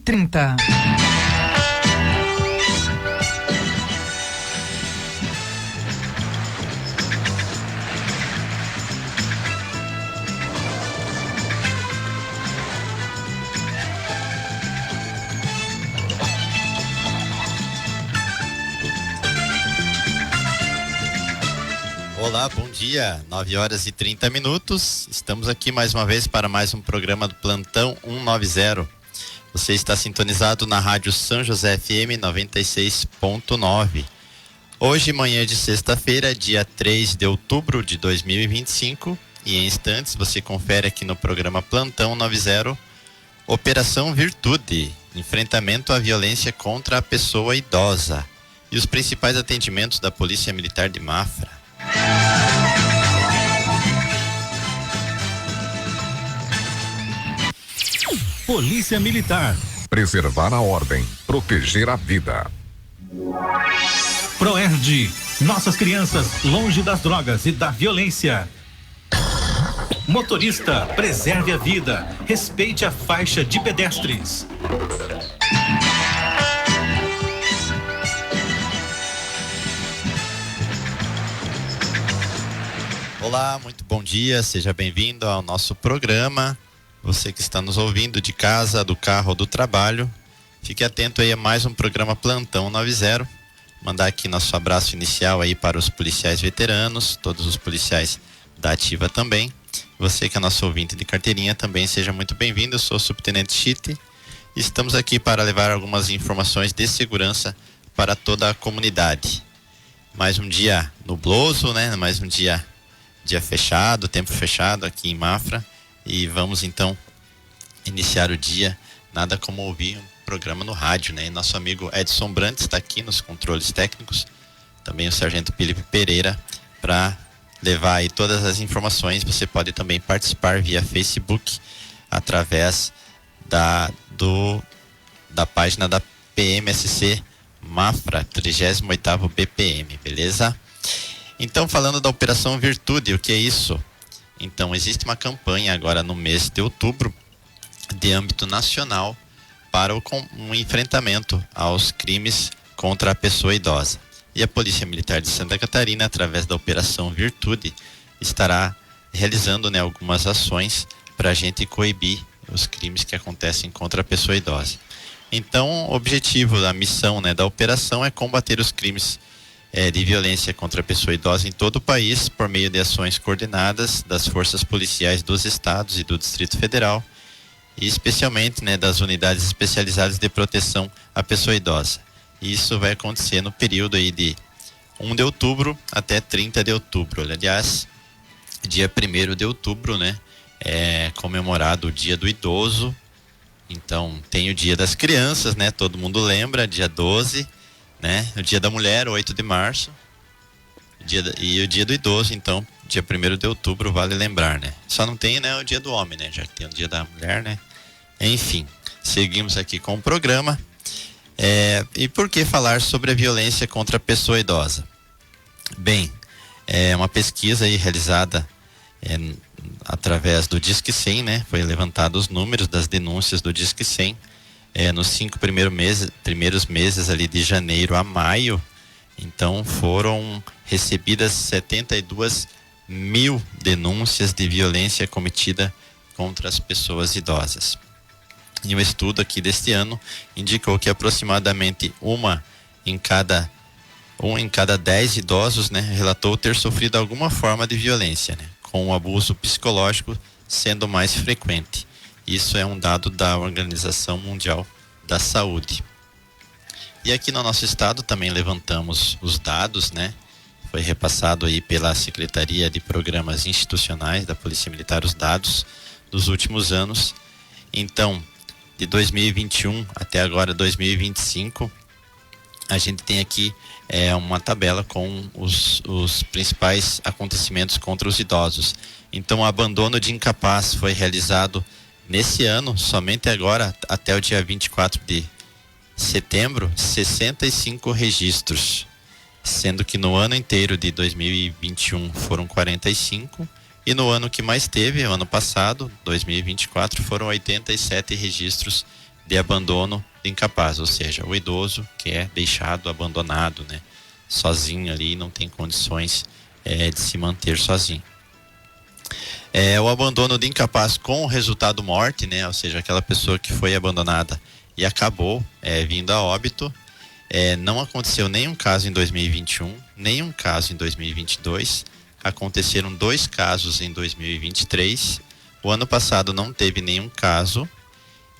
11h30. Olá, bom dia, 9h30. Estamos aqui mais uma vez para mais um programa do Plantão 190. Você está sintonizado na Rádio São José FM 96.9. Hoje, manhã de sexta-feira, dia 3 de outubro de 2025. E em instantes você confere aqui no programa Plantão 90, Operação Virtude, enfrentamento à violência contra a pessoa idosa. E os principais atendimentos da Polícia Militar de Mafra. Polícia Militar. Preservar a ordem, proteger a vida. Proerd. Nossas crianças longe das drogas e da violência. Motorista, preserve a vida. Respeite a faixa de pedestres. Olá, muito bom dia, seja bem-vindo ao nosso programa. Você que está nos ouvindo de casa, do carro ou do trabalho, fique atento aí a mais um programa Plantão 90. Mandar aqui nosso abraço inicial aí para os policiais veteranos, todos os policiais da ativa também. Você que é nosso ouvinte de carteirinha também, seja muito bem-vindo. Eu sou o Subtenente Chite e estamos aqui para levar algumas informações de segurança para toda a comunidade. Mais um dia nubloso, né? Mais um dia fechado, tempo fechado aqui em Mafra, e vamos então iniciar o dia, nada como ouvir um programa no rádio, né? E nosso amigo Edson Brandt está aqui nos controles técnicos, também o Sargento Felipe Pereira, para levar aí todas as informações. Você pode também participar via Facebook, através da página da PMSC Mafra, 38º BPM, beleza? Então, falando da Operação Virtude, o que é isso? Então, existe uma campanha agora no mês de outubro, de âmbito nacional, para um enfrentamento aos crimes contra a pessoa idosa. E a Polícia Militar de Santa Catarina, através da Operação Virtude, estará realizando, né, algumas ações para a gente coibir os crimes que acontecem contra a pessoa idosa. Então, o objetivo da missão, né, da operação é combater os crimes de violência contra a pessoa idosa em todo o país, por meio de ações coordenadas das forças policiais dos estados e do Distrito Federal, e especialmente, né, das unidades especializadas de proteção à pessoa idosa. E isso vai acontecer no período aí de 1 de outubro até 30 de outubro. Aliás, dia 1º de outubro, né, é comemorado o Dia do Idoso. Então, tem o Dia das Crianças, né, todo mundo lembra, dia 12, né? O Dia da Mulher, 8 de março, e o Dia do Idoso, então, dia 1º de outubro, vale lembrar, né? Só não tem, né, o Dia do Homem, né? Já que tem o Dia da Mulher, né? Enfim, seguimos aqui com o programa. E por que falar sobre a violência contra a pessoa idosa? Bem, é uma pesquisa aí realizada através do Disque 100, né? Foi levantado os números das denúncias do Disque 100. Nos 5 primeiros meses ali de janeiro a maio, então foram recebidas 72 mil denúncias de violência cometida contra as pessoas idosas. E o estudo aqui deste ano indicou que aproximadamente um em cada 10 idosos, né, relatou ter sofrido alguma forma de violência, né, com o abuso psicológico sendo mais frequente. Isso é um dado da Organização Mundial da Saúde. E aqui no nosso estado também levantamos os dados, né? Foi repassado aí pela Secretaria de Programas Institucionais da Polícia Militar os dados dos últimos anos. Então, de 2021 até agora 2025, a gente tem aqui uma tabela com os principais acontecimentos contra os idosos. Então, o abandono de incapaz foi realizado nesse ano, somente agora, até o dia 24 de setembro, 65 registros, sendo que no ano inteiro de 2021 foram 45, e no ano que mais teve, o ano passado, 2024, foram 87 registros de abandono de incapaz, ou seja, o idoso que é deixado abandonado, né, sozinho ali, não tem condições de se manter sozinho. O abandono de incapaz com resultado morte, né, ou seja, aquela pessoa que foi abandonada e acabou vindo a óbito. Não aconteceu nenhum caso em 2021, nenhum caso em 2022. Aconteceram 2 casos em 2023. O ano passado não teve nenhum caso.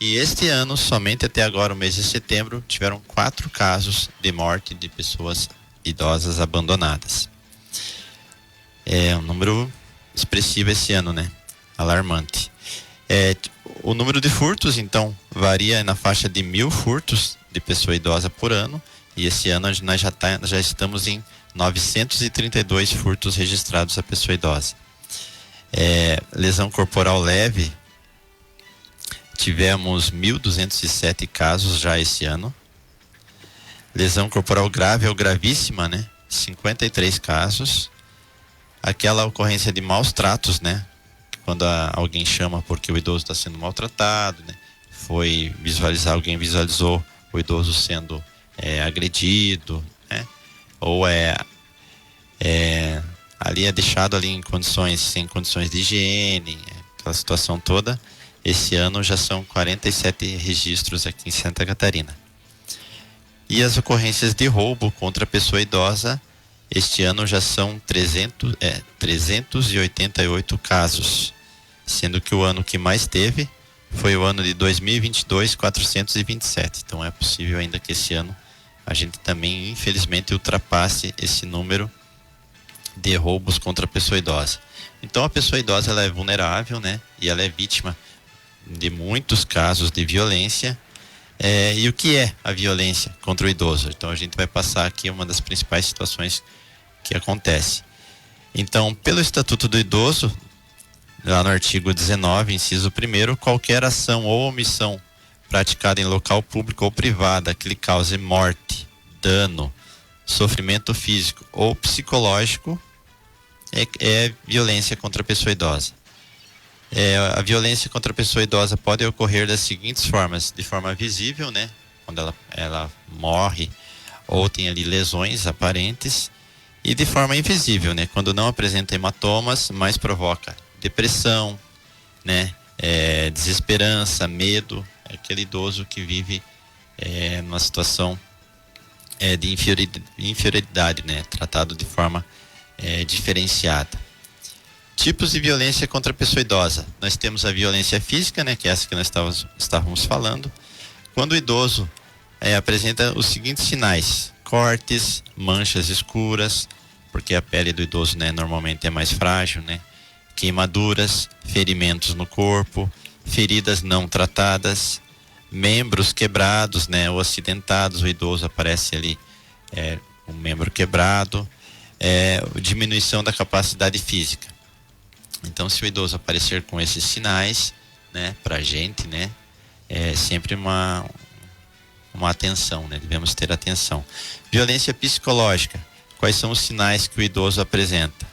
E este ano, somente até agora, o mês de setembro, tiveram 4 casos de morte de pessoas idosas abandonadas. É um número expressivo esse ano, né? Alarmante. O número de furtos, então, varia na faixa de 1.000 furtos de pessoa idosa por ano. E esse ano nós já estamos em 932 furtos registrados a pessoa idosa. Lesão corporal leve, tivemos 1.207 casos já esse ano. Lesão corporal grave ou gravíssima, né? 53 casos. Aquela ocorrência de maus tratos, né? Quando alguém chama porque o idoso está sendo maltratado, né? Alguém visualizou o idoso sendo agredido, né? Ou ali deixado ali sem condições de higiene, aquela situação toda. Esse ano já são 47 registros aqui em Santa Catarina. E as ocorrências de roubo contra a pessoa idosa, este ano já são 388 casos, sendo que o ano que mais teve foi o ano de 2022, 427. Então é possível ainda que esse ano a gente também, infelizmente, ultrapasse esse número de roubos contra a pessoa idosa. Então a pessoa idosa, ela é vulnerável, né? E ela é vítima de muitos casos de violência. E o que é a violência contra o idoso? Então a gente vai passar aqui uma das principais situações que acontece. Então, pelo Estatuto do Idoso, lá no artigo 19, inciso 1º, qualquer ação ou omissão praticada em local público ou privado que lhe cause morte, dano, sofrimento físico ou psicológico é violência contra a pessoa idosa. A violência contra a pessoa idosa pode ocorrer das seguintes formas: de forma visível, né, quando ela morre ou tem ali lesões aparentes, e de forma invisível, né, quando não apresenta hematomas, mas provoca depressão, né, desesperança, medo. É aquele idoso que vive numa situação de inferioridade, né, tratado de forma diferenciada. Tipos de violência contra a pessoa idosa. Nós temos a violência física, né, que é essa que nós estávamos falando. Quando o idoso apresenta os seguintes sinais: cortes, manchas escuras, porque a pele do idoso, né, normalmente é mais frágil, né, queimaduras, ferimentos no corpo, feridas não tratadas, membros quebrados, né, ou acidentados. O idoso aparece ali um membro quebrado, diminuição da capacidade física. Então, se o idoso aparecer com esses sinais, né, pra gente, né, é sempre uma atenção, né, devemos ter atenção. Violência psicológica. Quais são os sinais que o idoso apresenta?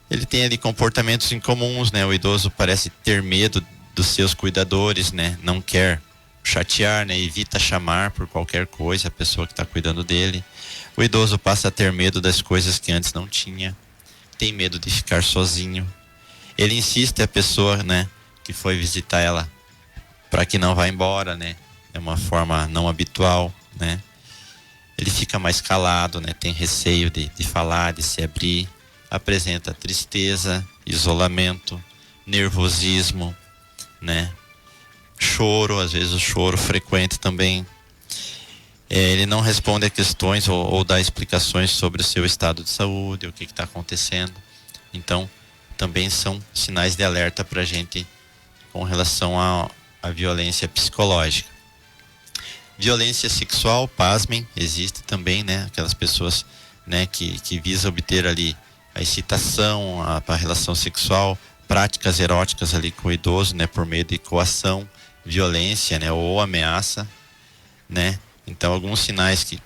Ele tem ali comportamentos incomuns, né, o idoso parece ter medo dos seus cuidadores, né, não quer chatear, né, evita chamar por qualquer coisa a pessoa que está cuidando dele. O idoso passa a ter medo das coisas que antes não tinha, tem medo de ficar sozinho. Ele insiste a pessoa, né, que foi visitar ela para que não vá embora, né? É uma forma não habitual, né? Ele fica mais calado, né? Tem receio de falar, de se abrir. Apresenta tristeza, isolamento, nervosismo, né? Choro, às vezes o choro frequente também. Ele não responde a questões ou dá explicações sobre o seu estado de saúde, o que está acontecendo. Então, também são sinais de alerta para a gente com relação à violência psicológica. Violência sexual, pasmem, existe também, né? Aquelas pessoas, né, que visam obter ali a excitação, a relação sexual, práticas eróticas ali com o idoso, né, por meio de coação, violência, né, ou ameaça, né? Então, alguns sinais que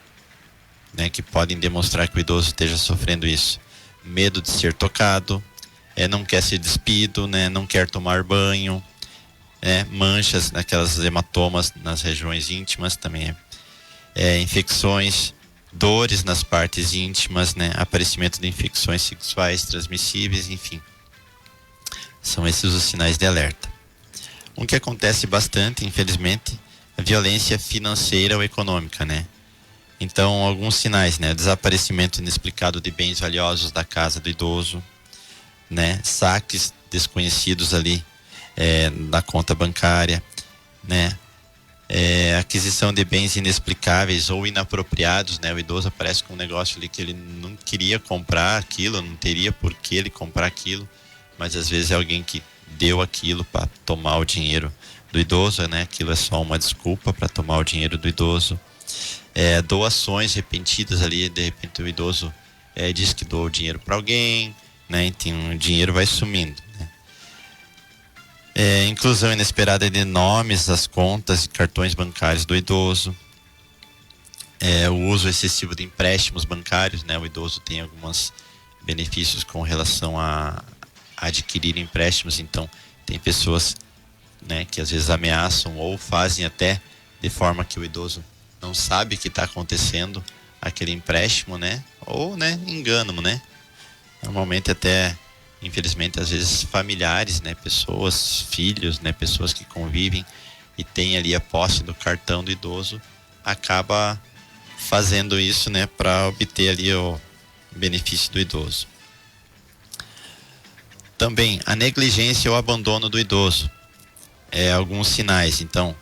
podem demonstrar que o idoso esteja sofrendo isso: medo de ser tocado, não quer ser despido, né, não quer tomar banho, manchas, naquelas hematomas nas regiões íntimas também, infecções, dores nas partes íntimas, né, aparecimento de infecções sexuais transmissíveis, enfim. São esses os sinais de alerta. Um que acontece bastante, infelizmente, a violência financeira ou econômica, né? Então, alguns sinais, né? Desaparecimento inexplicado de bens valiosos da casa do idoso, né? Saques desconhecidos ali na conta bancária, né? Aquisição de bens inexplicáveis ou inapropriados, né? O idoso aparece com um negócio ali que ele não queria comprar aquilo, não teria por que ele comprar aquilo, mas às vezes é alguém que deu aquilo para tomar o dinheiro do idoso, né? Aquilo é só uma desculpa para tomar o dinheiro do idoso. Doações repentidas ali, de repente o idoso diz que doou o dinheiro para alguém, né? Então o dinheiro vai sumindo, né? Inclusão inesperada de nomes das contas e cartões bancários do idoso. O uso excessivo de empréstimos bancários, né? O idoso tem alguns benefícios com relação a adquirir empréstimos, então tem pessoas, né, que às vezes ameaçam ou fazem até de forma que o idoso não sabe que está acontecendo aquele empréstimo, né? Ou, né, enganam, né? Normalmente até, infelizmente, às vezes familiares, né? Pessoas, filhos, né? Pessoas que convivem e têm ali a posse do cartão do idoso, acaba fazendo isso, né? Para obter ali o benefício do idoso. Também a negligência ou abandono do idoso. Alguns sinais, então,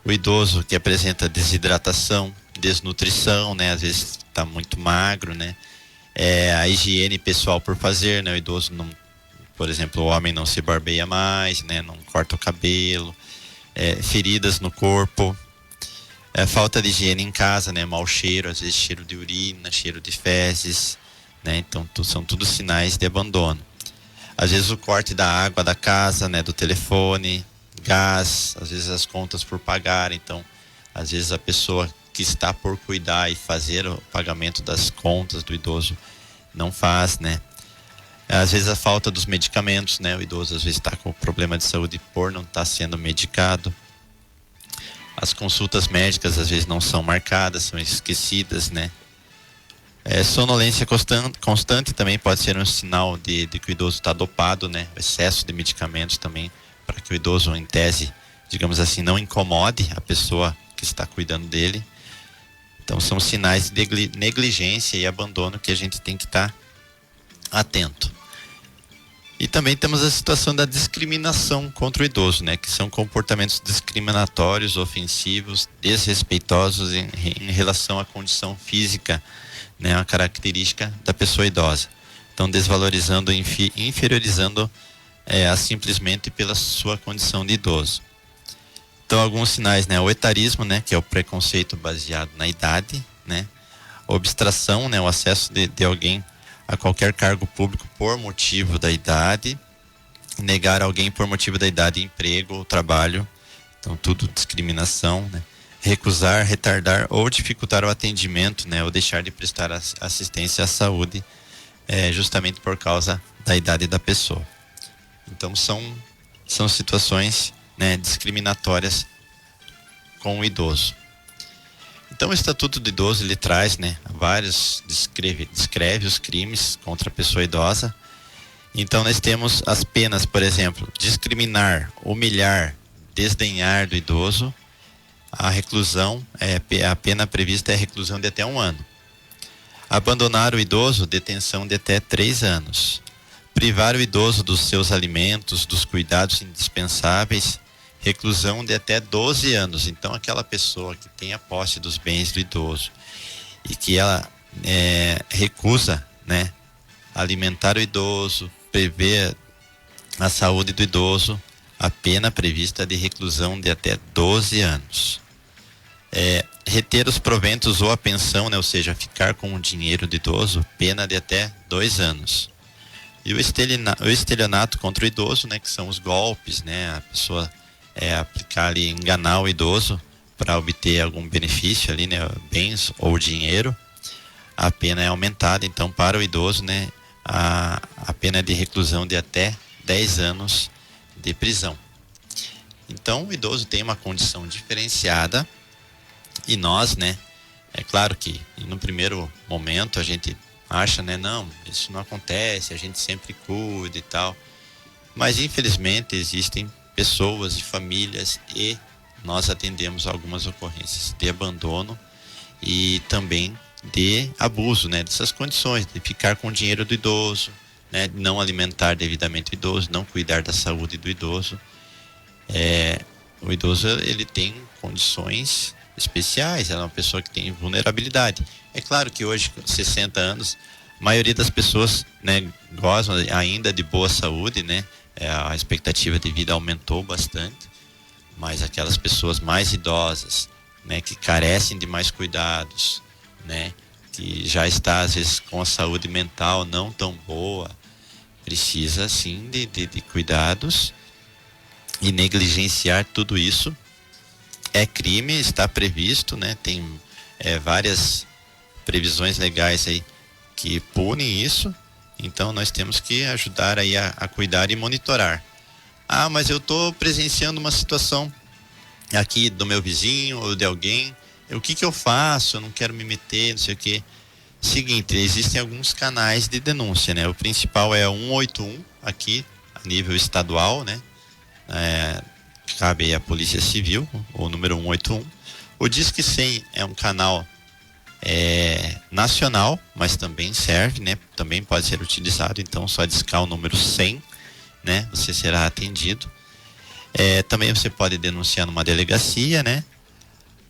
o idoso que apresenta desidratação, desnutrição, né? Às vezes está muito magro, né? A higiene pessoal por fazer, né? O idoso não, por exemplo, o homem não se barbeia mais, né? Não corta o cabelo, feridas no corpo, falta de higiene em casa, né? Mau cheiro, às vezes cheiro de urina, cheiro de fezes, né? Então são tudo sinais de abandono. Às vezes o corte da água da casa, né? Do telefone, gás, às vezes as contas por pagar, então às vezes a pessoa que está por cuidar e fazer o pagamento das contas do idoso não faz, né? Às vezes a falta dos medicamentos, né? O idoso às vezes está com problema de saúde por não estar sendo medicado. As consultas médicas às vezes não são marcadas, são esquecidas, né? Sonolência constante também pode ser um sinal de que o idoso está dopado, né? O excesso de medicamentos também, para que o idoso, em tese, digamos assim, não incomode a pessoa que está cuidando dele. Então são sinais de negligência e abandono que a gente tem que estar atento. E também temos a situação da discriminação contra o idoso, né? Que são comportamentos discriminatórios, ofensivos, desrespeitosos em relação à condição física, né? Uma característica da pessoa idosa. Então desvalorizando, inferiorizando simplesmente pela sua condição de idoso. Então alguns sinais, né? O etarismo, né? Que é o preconceito baseado na idade, né? Obstração, né? O acesso de alguém a qualquer cargo público por motivo da idade, negar alguém por motivo da idade, emprego ou trabalho, então tudo discriminação, né? Recusar, retardar ou dificultar o atendimento, né? Ou deixar de prestar assistência à saúde, justamente por causa da idade da pessoa. Então são situações, né, discriminatórias com o idoso. Então o Estatuto do Idoso, ele traz, né, descreve os crimes contra a pessoa idosa. Então nós temos as penas, por exemplo, discriminar, humilhar, desdenhar do idoso. A reclusão, a pena prevista é reclusão de até 1 ano. Abandonar o idoso, detenção de até 3 anos. Privar o idoso dos seus alimentos, dos cuidados indispensáveis, reclusão de até 12 anos. Então aquela pessoa que tem a posse dos bens do idoso e que ela recusa, né, alimentar o idoso, prever a saúde do idoso, a pena prevista é de reclusão de até 12 anos. Reter os proventos ou a pensão, né, ou seja, ficar com o dinheiro do idoso, pena de até 2 anos. E o estelionato contra o idoso, né, que são os golpes, né, a pessoa aplicar ali, enganar o idoso para obter algum benefício ali, né, bens ou dinheiro, a pena é aumentada. Então para o idoso, né, a pena é de reclusão de até 10 anos de prisão. Então o idoso tem uma condição diferenciada e nós, né, é claro que no primeiro momento a gente acha, né, não, isso não acontece, a gente sempre cuida e tal, mas infelizmente existem pessoas e famílias e nós atendemos algumas ocorrências de abandono e também de abuso, né, dessas condições, de ficar com o dinheiro do idoso, né, não alimentar devidamente o idoso, não cuidar da saúde do idoso. O idoso, ele tem condições especiais, ela é uma pessoa que tem vulnerabilidade. É claro que hoje, com 60 anos, a maioria das pessoas, né, gozam ainda de boa saúde, né, a expectativa de vida aumentou bastante, mas aquelas pessoas mais idosas, né, que carecem de mais cuidados, né, que já está às vezes com a saúde mental não tão boa, precisa sim de cuidados, e negligenciar tudo isso é crime, está previsto, né, tem várias previsões legais aí que punem isso, então nós temos que ajudar aí a cuidar e monitorar. Ah, mas eu estou presenciando uma situação aqui do meu vizinho ou de alguém, o que eu faço? Eu não quero me meter, não sei o quê. Seguinte, existem alguns canais de denúncia, né? O principal é o 181 aqui a nível estadual, né? Cabe aí à Polícia Civil, o número 181. O Disque 100 é um canal nacional, mas também serve, né? Também pode ser utilizado, então só discar o número 100, né? Você será atendido. Também você pode denunciar numa delegacia, né?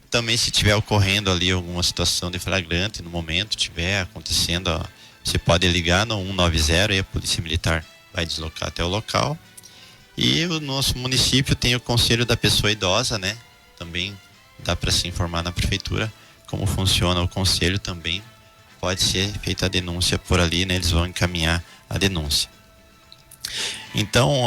Também se tiver ocorrendo ali alguma situação de flagrante no momento, tiver acontecendo, você pode ligar no 190 e a Polícia Militar vai deslocar até o local. E o nosso município tem o Conselho da Pessoa Idosa, né? Também dá para se informar na prefeitura como funciona o conselho também. Pode ser feita a denúncia por ali, né? Eles vão encaminhar a denúncia. Então,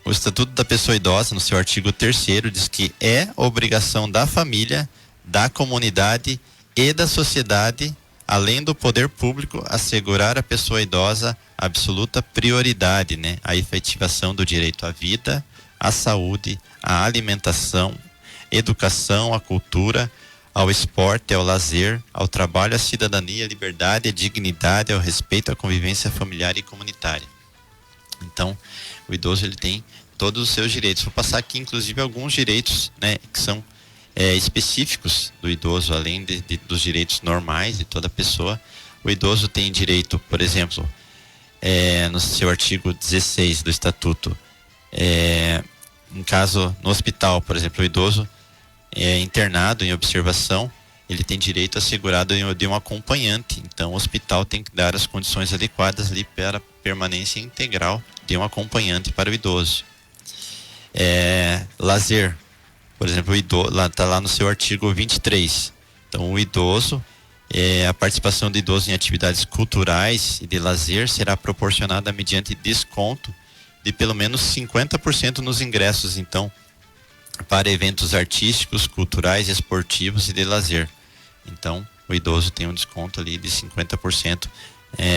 o Estatuto da Pessoa Idosa, no seu artigo 3º, diz que é obrigação da família, da comunidade e da sociedade, além do poder público, assegurar à pessoa idosa absoluta prioridade, né? A efetivação do direito à vida, à saúde, à alimentação, educação, à cultura, ao esporte, ao lazer, ao trabalho, à cidadania, à liberdade, à dignidade, ao respeito, à convivência familiar e comunitária. Então, o idoso, ele tem todos os seus direitos. Vou passar aqui, inclusive, alguns direitos, né, que são específicos do idoso, além dos direitos normais de toda pessoa. O idoso tem direito, por exemplo, no seu artigo 16 do Estatuto, em caso no hospital, por exemplo, o idoso internado em observação, ele tem direito assegurado de um acompanhante. Então, o hospital tem que dar as condições adequadas ali para a permanência integral de um acompanhante para o idoso. Lazer, por exemplo, o idoso, está lá no seu artigo 23. Então, o idoso, a participação do idoso em atividades culturais e de lazer será proporcionada mediante desconto de pelo menos 50% nos ingressos, então, para eventos artísticos, culturais, esportivos e de lazer. Então, o idoso tem um desconto ali de 50%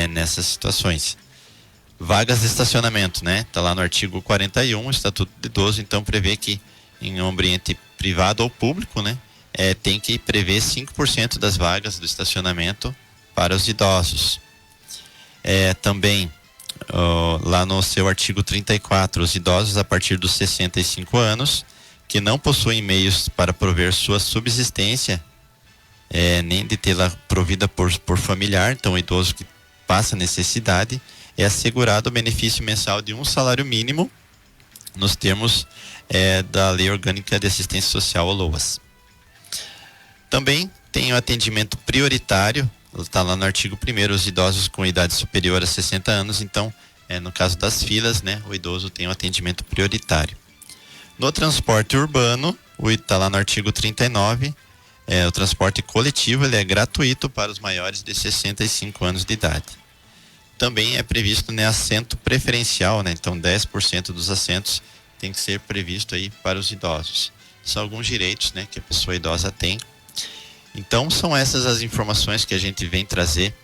nessas situações. Vagas de estacionamento, né? Está lá no artigo 41, o Estatuto do Idoso, então prevê que em um ambiente privado ou público, né? Tem que prever 5% das vagas do estacionamento para os idosos. Também, lá no seu artigo 34, os idosos a partir dos 65 anos, que não possuem meios para prover sua subsistência, nem de tê-la provida por familiar, então o idoso que passa necessidade, é assegurado o benefício mensal de um salário mínimo, nos termos da Lei Orgânica de Assistência Social, o LOAS. Também tem o atendimento prioritário, está lá no artigo 1º, os idosos com idade superior a 60 anos, então, no caso das filas, né, o idoso tem o atendimento prioritário. No transporte urbano, está lá no artigo 39, o transporte coletivo, ele é gratuito para os maiores de 65 anos de idade. Também é previsto, né, assento preferencial, né, então 10% dos assentos tem que ser previsto aí para os idosos. São alguns direitos, né, que a pessoa idosa tem. Então, são essas as informações que a gente vem trazer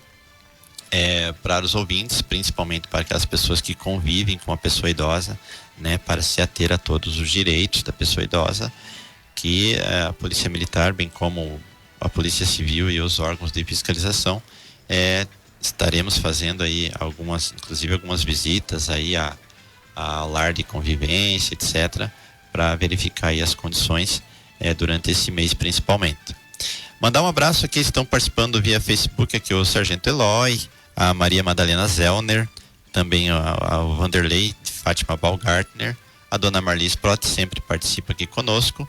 para os ouvintes, principalmente para aquelas pessoas que convivem com a pessoa idosa, né, para se ater a todos os direitos da pessoa idosa, que a Polícia Militar, bem como a Polícia Civil e os órgãos de fiscalização, estaremos fazendo aí inclusive algumas visitas aí ao lar de convivência, etc., para verificar aí as condições durante esse mês principalmente. Mandar um abraço aqui, estão participando via Facebook aqui o Sargento Eloy, a Maria Madalena Zellner, também o Vanderlei Fátima Baumgartner, a dona Marli Sprott sempre participa aqui conosco.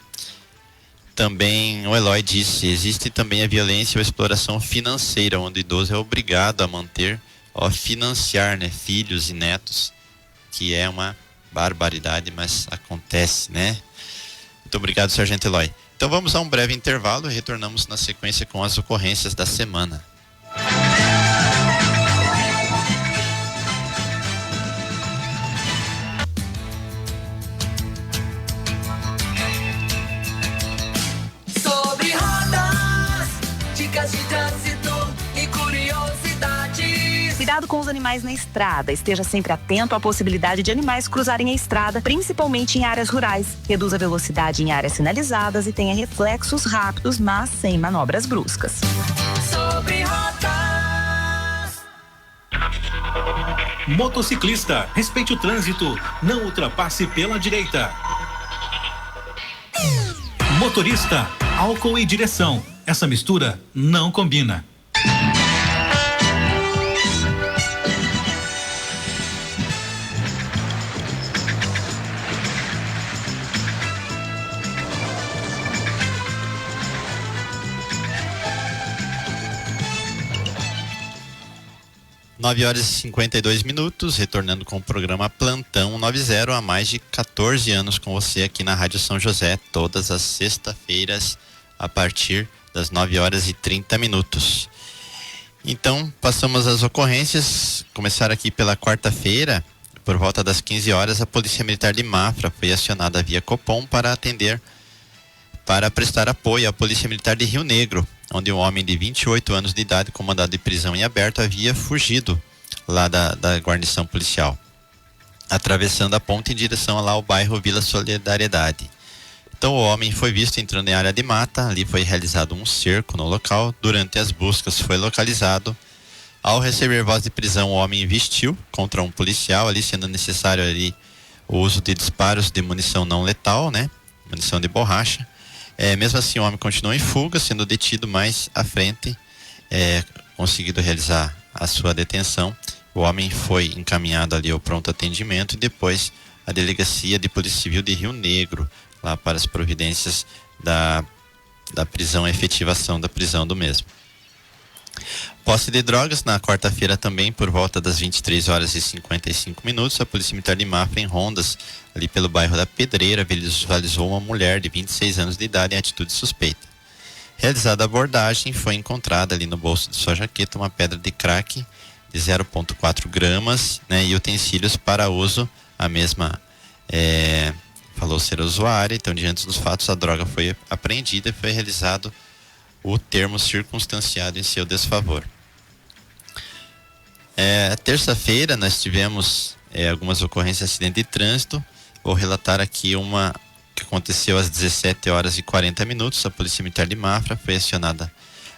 Também o Eloy disse, existe também a violência ou exploração financeira, onde o idoso é obrigado a financiar, né, filhos e netos, que é uma barbaridade, mas acontece, né? Muito obrigado, Sargento Eloy. Então vamos a um breve intervalo e retornamos na sequência com as ocorrências da semana. Sobre rodas, dicas de trânsito e curiosidades. Cuidado com os animais na estrada. Esteja sempre atento à possibilidade de animais cruzarem a estrada, principalmente em áreas rurais. Reduza a velocidade em áreas sinalizadas e tenha reflexos rápidos, mas sem manobras bruscas. Sobre rodas. Motociclista, respeite o trânsito, não ultrapasse pela direita. Motorista, álcool e direção. Essa mistura não combina. Nove horas e 52 minutos, retornando com o programa Plantão 90 há mais de 14 anos com você aqui na Rádio São José, todas as sextas-feiras, a partir das 9 horas e 30 minutos. Então, passamos as ocorrências, começar aqui pela quarta-feira, por volta das 15 horas, a Polícia Militar de Mafra foi acionada via Copom para prestar apoio à Polícia Militar de Rio Negro, onde um homem de 28 anos de idade com mandado de prisão em aberto havia fugido lá da guarnição policial, atravessando a ponte em direção lá ao bairro Vila Solidariedade. Então o homem foi visto entrando em área de mata, ali foi realizado um cerco no local, durante as buscas foi localizado. Ao receber voz de prisão, o homem investiu contra um policial, ali sendo necessário ali o uso de disparos de munição não letal, né? Munição de borracha. Mesmo assim, o homem continuou em fuga, sendo detido mais à frente, conseguido realizar a sua detenção. O homem foi encaminhado ali ao pronto atendimento e depois à Delegacia de Polícia Civil de Rio Negro, lá para as providências da prisão, efetivação da prisão do mesmo. Posse de drogas, na quarta-feira também, por volta das 23 horas e 55 minutos, a Polícia Militar de Mafra, em rondas, ali pelo bairro da Pedreira, visualizou uma mulher de 26 anos de idade em atitude suspeita. Realizada a abordagem, foi encontrada ali no bolso de sua jaqueta uma pedra de crack de 0,4 gramas, né, e utensílios para uso. A mesma falou ser usuária, então diante dos fatos a droga foi apreendida e foi realizado o termo circunstanciado em seu desfavor. Terça-feira nós tivemos algumas ocorrências de acidente de trânsito. Vou relatar aqui uma que aconteceu às 17 horas e 40 minutos. A Polícia Militar de Mafra foi acionada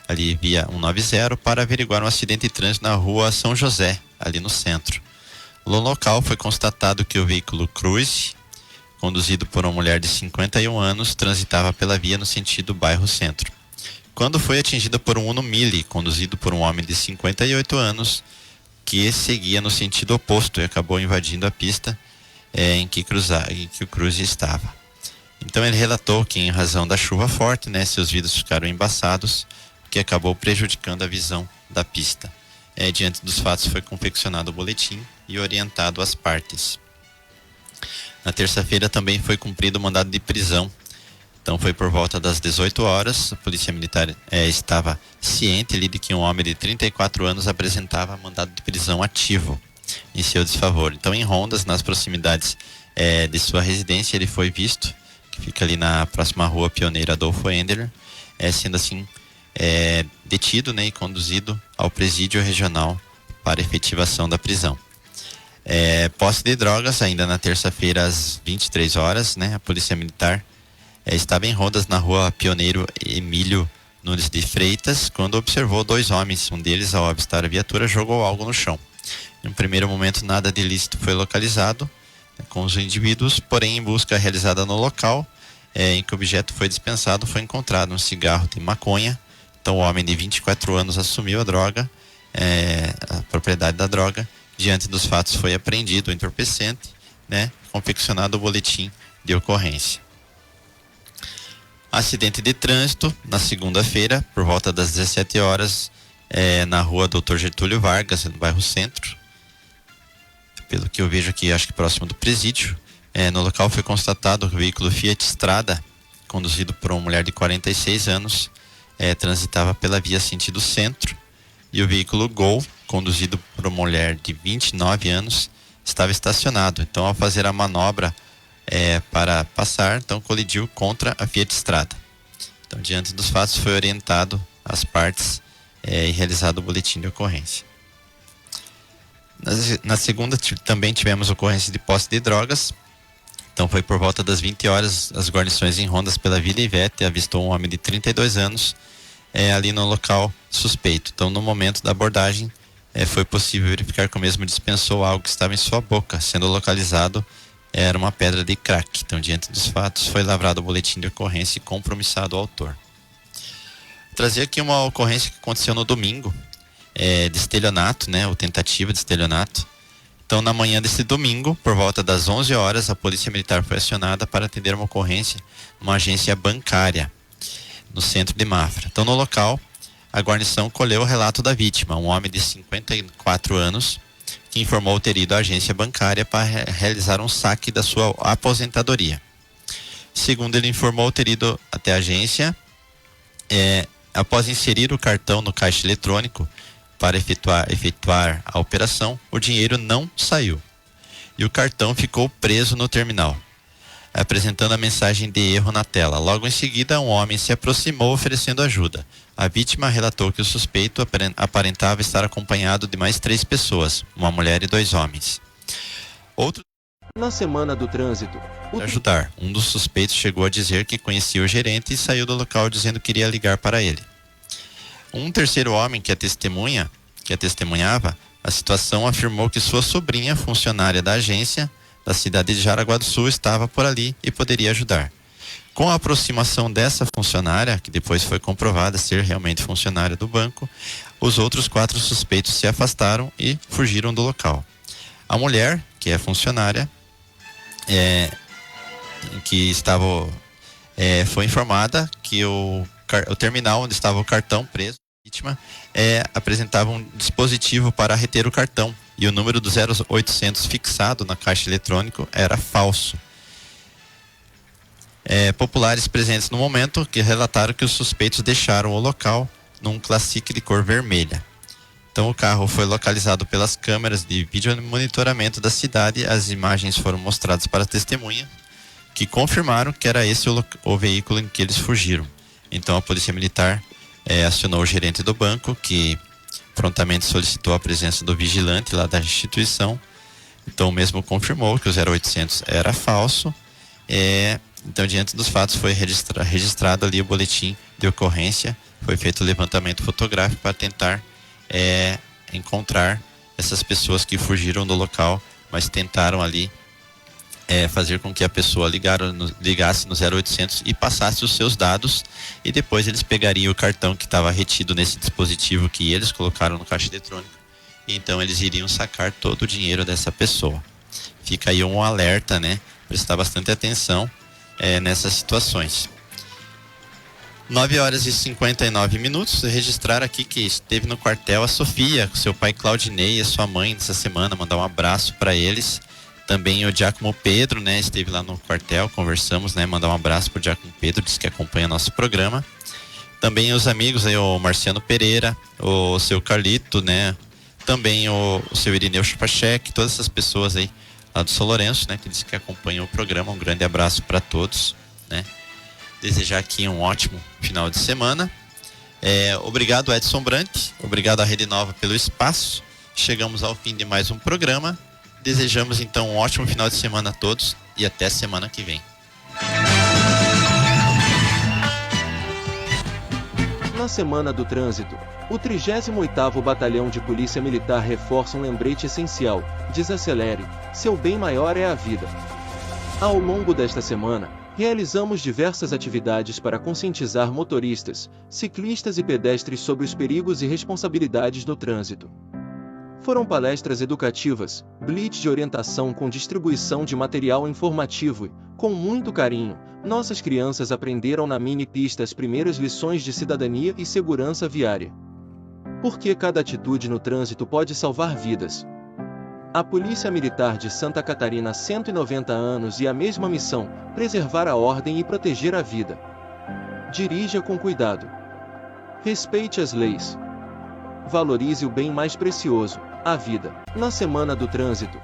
ali via 190 para averiguar um acidente de trânsito na rua São José, ali no centro. No local foi constatado que o veículo Cruze, conduzido por uma mulher de 51 anos, transitava pela via no sentido bairro Centro, quando foi atingida por um Uno Mille, conduzido por um homem de 58 anos, que seguia no sentido oposto e acabou invadindo a pista em que o Cruze estava. Então ele relatou que, em razão da chuva forte, né, seus vidros ficaram embaçados, o que acabou prejudicando a visão da pista. Diante dos fatos foi confeccionado o boletim e orientado as partes. Na terça-feira também foi cumprido o mandado de prisão. Então foi por volta das 18 horas, a Polícia Militar estava ciente ali de que um homem de 34 anos apresentava mandado de prisão ativo em seu desfavor. Então, em rondas, nas proximidades de sua residência, ele foi visto, que fica ali na próxima rua Pioneiro Adolfo Endler, sendo assim detido, né, e conduzido ao presídio regional para efetivação da prisão. Posse de drogas, ainda na terça-feira às 23 horas, né? A Polícia Militar estava em rondas na rua Pioneiro Emílio Nunes de Freitas, quando observou 2 homens. Um deles, ao avistar a viatura, jogou algo no chão. Em um primeiro momento, nada de ilícito foi localizado com os indivíduos, porém, em busca realizada no local em que o objeto foi dispensado, foi encontrado um cigarro de maconha. Então, o homem de 24 anos assumiu a droga, a propriedade da droga. Diante dos fatos, foi apreendido o entorpecente, né? Confeccionado o boletim de ocorrência. Acidente de trânsito na segunda-feira, por volta das 17 horas, na rua Dr. Getúlio Vargas, no bairro Centro. Pelo que eu vejo aqui, acho que próximo do presídio. No local foi constatado o veículo Fiat Strada, conduzido por uma mulher de 46 anos, transitava pela via sentido centro, e o veículo Gol, conduzido por uma mulher de 29 anos, estava estacionado. Então, ao fazer a manobra para passar, então colidiu contra a Fiat Strada. Então, diante dos fatos, foi orientado as partes e realizado o boletim de ocorrência. Na segunda, também tivemos ocorrência de posse de drogas. Então, foi por volta das 20 horas, as guarnições em rondas pela Vila Ivete avistou um homem de 32 anos ali no local suspeito. Então, no momento da abordagem, foi possível verificar que o mesmo dispensou algo que estava em sua boca, sendo localizado era uma pedra de crack. Então, diante dos fatos, foi lavrado o boletim de ocorrência e compromissado o autor. Vou trazer aqui uma ocorrência que aconteceu no domingo, de estelionato, né, ou tentativa de estelionato. Então, na manhã desse domingo, por volta das 11 horas, a Polícia Militar foi acionada para atender uma ocorrência numa agência bancária no centro de Mafra. Então, no local, a guarnição colheu o relato da vítima, um homem de 54 anos, que informou ter ido à agência bancária para realizar um saque da sua aposentadoria. Segundo ele informou ter ido até a agência, após inserir o cartão no caixa eletrônico para efetuar a operação, o dinheiro não saiu e o cartão ficou preso no terminal, apresentando a mensagem de erro na tela. Logo em seguida, um homem se aproximou oferecendo ajuda. A vítima relatou que o suspeito aparentava estar acompanhado de mais 3 pessoas, uma mulher e 2 homens. Na semana do trânsito, ajudar. Um dos suspeitos chegou a dizer que conhecia o gerente e saiu do local dizendo que iria ligar para ele. Um terceiro homem que testemunhava a situação afirmou que sua sobrinha, funcionária da agência da cidade de Jaraguá do Sul, estava por ali e poderia ajudar. Com a aproximação dessa funcionária, que depois foi comprovada ser realmente funcionária do banco, os outros 4 suspeitos se afastaram e fugiram do local. A mulher, que é funcionária, que estava, foi informada que o terminal onde estava o cartão preso, a vítima, apresentava um dispositivo para reter o cartão e o número do 0800 fixado na caixa eletrônico era falso. Populares presentes no momento que relataram que os suspeitos deixaram o local num Classic de cor vermelha. Então, o carro foi localizado pelas câmeras de vídeo monitoramento da cidade. As imagens foram mostradas para a testemunha, que confirmaram que era esse o veículo em que eles fugiram. Então, a Polícia Militar acionou o gerente do banco, que prontamente solicitou a presença do vigilante lá da instituição. Então, o mesmo confirmou que o 0800 era falso. Então, diante dos fatos, foi registrado ali o boletim de ocorrência. Foi feito o levantamento fotográfico para tentar encontrar essas pessoas que fugiram do local, mas tentaram ali fazer com que a pessoa ligasse no 0800 e passasse os seus dados, e depois eles pegariam o cartão que estava retido nesse dispositivo que eles colocaram no caixa eletrônico, e então eles iriam sacar todo o dinheiro dessa pessoa. Fica aí um alerta, né? Prestar bastante atenção nessas situações. 9 horas e 59 minutos. Registrar aqui que esteve no quartel a Sofia, com seu pai Claudinei e a sua mãe nessa semana, mandar um abraço para eles. Também o Giacomo Pedro, né, esteve lá no quartel, conversamos, né, mandar um abraço pro Giacomo Pedro, disse que acompanha nosso programa. Também os amigos aí, o Marciano Pereira, o seu Carlito, né, também o seu Irineu Chupachek, todas essas pessoas aí lá do São Lourenço, né, que disse que acompanham o programa. Um grande abraço para todos, né. Desejar aqui um ótimo final de semana. Obrigado, Edson Brant, obrigado à Rede Nova pelo espaço. chegamos ao fim de mais um programa. Desejamos então um ótimo final de semana a todos e até semana que vem. Na Semana do Trânsito, o 38º Batalhão de Polícia Militar reforça um lembrete essencial: desacelere, seu bem maior é a vida. Ao longo desta semana, realizamos diversas atividades para conscientizar motoristas, ciclistas e pedestres sobre os perigos e responsabilidades no trânsito. Foram palestras educativas, blitz de orientação com distribuição de material informativo e, com muito carinho, nossas crianças aprenderam na mini-pista as primeiras lições de cidadania e segurança viária. Porque cada atitude no trânsito pode salvar vidas. A Polícia Militar de Santa Catarina há 190 anos e a mesma missão: preservar a ordem e proteger a vida. Dirija com cuidado. Respeite as leis. Valorize o bem mais precioso, a vida. Na Semana do Trânsito,